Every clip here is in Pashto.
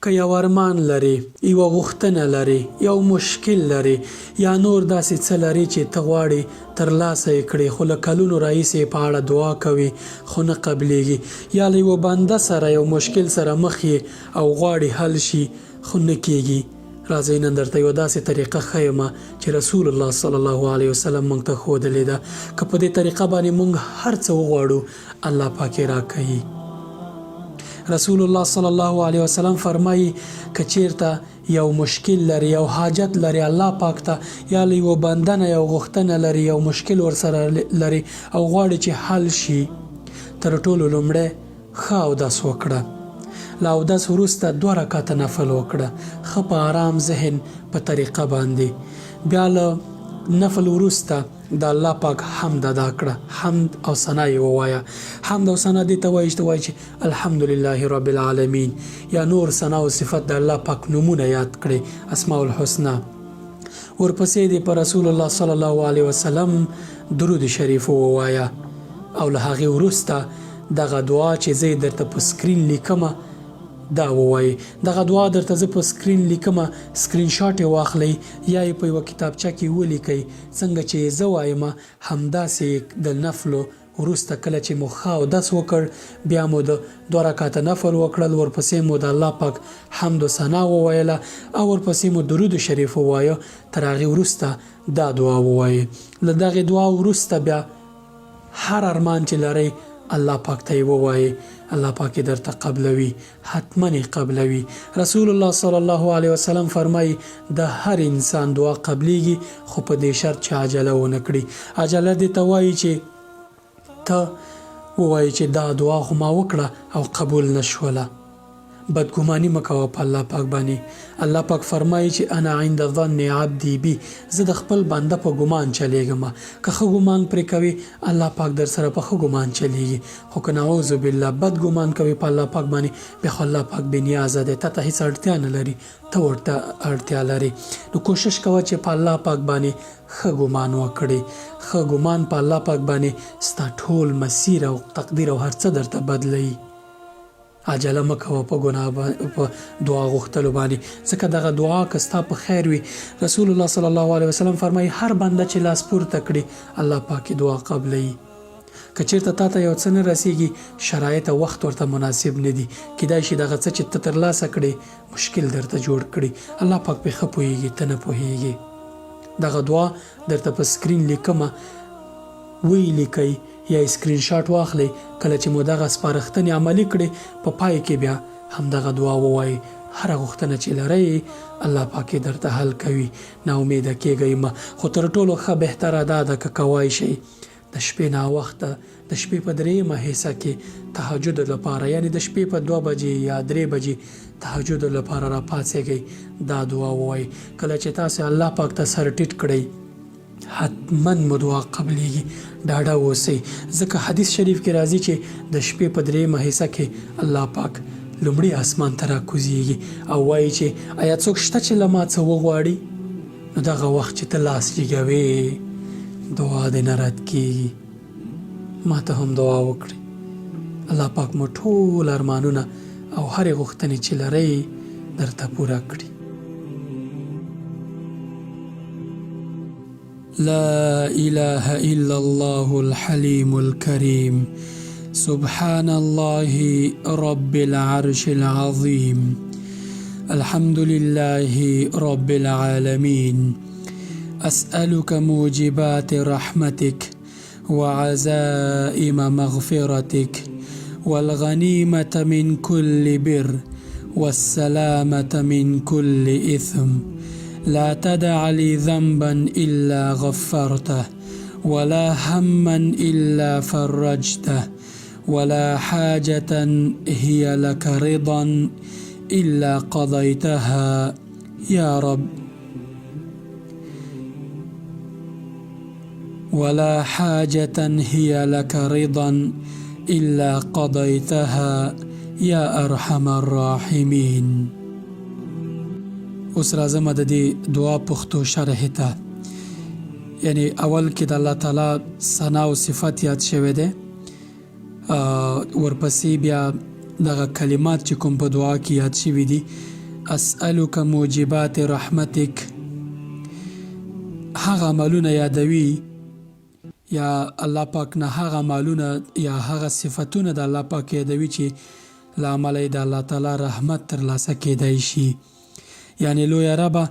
که یو ارمان لري، یوه غوښتنه لري، یو مشکل لري یا نور داسې څه لري چې ته غواړې ترلاسه یې کړې خو له کلونو راهیسې په اړه دعا کوې خو نه قبلیږي، یا له یوه بنده سره یو مشکل سره مخ یې او غواړې حل شي خو نه کیږي. راځئ نن درته یوه داسې طریقه ښیمه چې رسول الله صلی الله علیه وسلم موږ ته ښودلې ده. که په دې طریقه باندې موږ هر څه وغواړو الله پاک یې راکوي. رسول الله صلی الله علیه وسلم فرمایي که چیرته یو مشکل لري، یو حاجت لري الله پاک ته، یا له یوه بنده نه یو غوښتنه لري، یو مشکل ورسره لري او غواړي چې حل شي، تر ټولو لومړی ښه اودس وکړه. له اودس وروسته 2 رکعته نفل وکړه، ښه په آرام ذهن په طریقه باندې. بیا له نفل وروسته د الله پاک حمد ادا کړه، حمد او ثنا یې ووایه. حمد او ثنا دې ته وایي چې الحمدلله رب العالمین، یا نور ثنا او صفت د الله پاک نومونه یاد کړي، اسماء الحسنا. ورپسې دې په رسول الله صلی الله علیه وسلم درود شریف ووایه او له هغې وروسته دغه دعا چې زه درته په سکرین لیکمه دا ووایي. دغه دعا درته زه په سکرین لیکمه، سکرین شاټ یې واخلئ یا یې په یوه کتابچه کې ولیکئ. څنګه چې زه وایم همداسې د نفلو وروسته کله چې مو ښه اودس وکړ، بیا مو د 2 رکعته نفل وکړل، ورپسې مو د الله پاک حمد و ثنا وویله او ورپسې مو درود شریف ووایه، تر هغې وروسته دا دعا ووایي. له دغې دعا وروسته بیا هر ارمان چې لرئ الله پاک ته یې ووایي، الله پاک یې درته قبلوي، حتما یې قبلوي. رسول الله صلی الله علیه وسلم فرمایي د هر انسان دعا قبلیږي خو په دې شرط چې عجله ونه کړي. عجله دې ته وایي چې ته ووایي چې دا دعا خو ما وکړه او قبول نشوله. بدګماني مه کوه په الله پاک باندې. الله پاک فرمایي چې انا عند ظن عبدي بي، زه د خپل بنده په ګمان چلیږم. که ښه ګمان پرې کوي الله پاک در سره په ښه ګمان چلیږي، خو که نعوذ بالله بد ګمان کوي په الله پاک باندې، بیا خو الله پاک بې نیازه دی، ته هیڅ اړتیا نه لري، ته ورته اړتیا لري. نو کوشش کوه چې په الله پاک باندې ښه ګمان وکړې. ښه ګمان په الله پاک باندې ستا ټول مسیر او تقدیر او هر څه درته بدلوي. عجله مه کوه په دعا غوښتلو باندې، ځکه دغه دعا که ستا په خیر وي. رسول الله صلی الله علیه وسلم فرمایي هر بنده چې لاس پورته کړي الله پاک دعا قبلوي. که چیرته تا ته یو څه نه رسیږي، شرایط او وخت ورته مناسب نه دي، کیدای شي دغه څه چې ته ترلاسه کړې مشکل درته جوړ کړي، الله پاک پرې ښه پوهېږي، ته نه پوهېږې. دغه دعا درته په سکرین لیکمه، ویې لیکئ یا سکرین شاټ واخلئ. کله چې مو دغه سپارښتنې عملي کړئ په پای کې بیا همدغه دعا ووایئ. هره غوښتنه چې لرئ الله پاک درته حل کوي. ناامیده کیږئ مه. خو تر ټولو ښه بهتره دا ده که کوای شئ د شپې ناوخته د شپې په 3مه حصه کې تهجد لپاره، یعنی د شپې په 2 بجې یا 3 بجې تهجد لپاره را پاڅېږئ، دا دعا ووایئ. کله چې تاسو الله پاک ته سر ټیټ کړئ حتما مو دعا قبلیږي، ډاډه اوسئ. ځکه حدیث شریف کې راځي چې د شپې په 3مه حصه کې الله پاک لومړی اسمان ته راکوزیږي او وایي چې آیا څوک شته چې له ما څه وغواړي؟ نو دغه وخت چې ته لاس جګوې دعا دې نه رد کېږي. ما ته هم دعا وکړئ، الله پاک مو ټول ارمانونه او هرې غوښتنې چې لرئ درته پوره کړي. لا إله إلا الله الحليم الكريم، سبحان الله رب العرش العظيم، الحمد لله رب العالمين، أسألك موجبات رحمتك وعزائم مغفرتك والغنيمة من كل بر والسلامة من كل إثم، لا تدع لي ذنبا إلا غفرته ولا هما إلا فرجته ولا حاجة هي لك رضا إلا قضيتها يا رب، ولا حاجة هي لك رضا إلا قضيتها يا أرحم الراحمين. اوس راځم د دې دعا پښتو شرح ته. یعنی اول کې د الله تعالی ثنا او صفات یاد شوی دی، ورپسې بیا دغه کلمات چې کوم په دعا کې یاد شوي دي، اسألک موجبات رحمتک، هغه عملونه یادوي یا الله پاک نه هغه عملونه یا هغه صفتونه د الله پاک یادوي چې له امله یې د الله تعالی رحمت ترلاسه کیدای شي. یعنی لویه ربه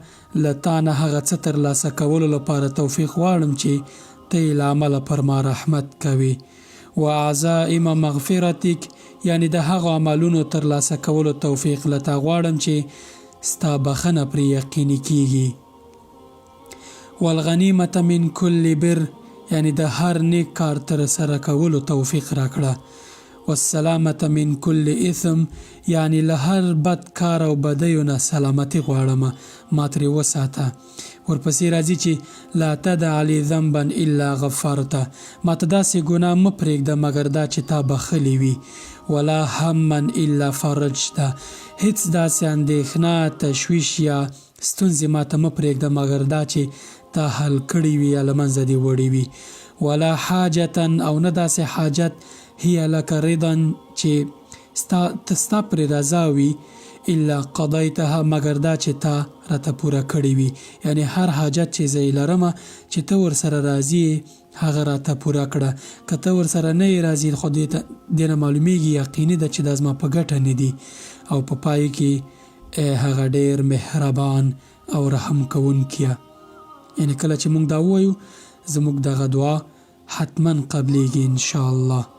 له تا نه هغه څه ترلاسه کولو لپاره توفیق غواړم چې ته یې له امله پر ما رحمت کوې. و عزائم مغفرتک، یعنی د هغو عملونو ترلاسه کولو توفیق له تا غواړم چې ستا بخښنه پرې یقیني کیږي. والغنیمة من کل بر، یعنی د هر نیک کار تر سره کولو توفیق راکړه. والسلامة من کل اثم، یعنی له هر بد کار او بدیو نه سلامتی غواړم، ما ترې وساته. ورپسې راځي چې لا تدع لی ذنبا الا غفرته، ما ته داسې ګناه مه پرېږده مګر دا چې تا بخښلې وي. ولا هما الا فرجته، هیڅ داسې اندېښنه، تشویش یا ستونزې ما ته مه پرېږده مګر دا چې تا حل کړي وي یا له منځه دې وړي وي. ولا حاجتا، او نه داسې حاجت، هي لک رضا، چې ستا پرې رضا وي، الا قضیتها، مګر دا چې تا راته پوره کړي وي. یعنی هر حاجت چې زه یې لرمه چې ته ورسره راضي یې هغه راته پوره کړه. که ته ورسره نه یې راضي خو دې نه معلومیږي یقیني ده چې دا زما په ګټه نه دي. او په پای کې هغه ډیر مهربان او رحم کوونکیه. یعنی کله چې موږ دا ووایو زموږ دغه دعا حتما قبلیږي ان شاء الله.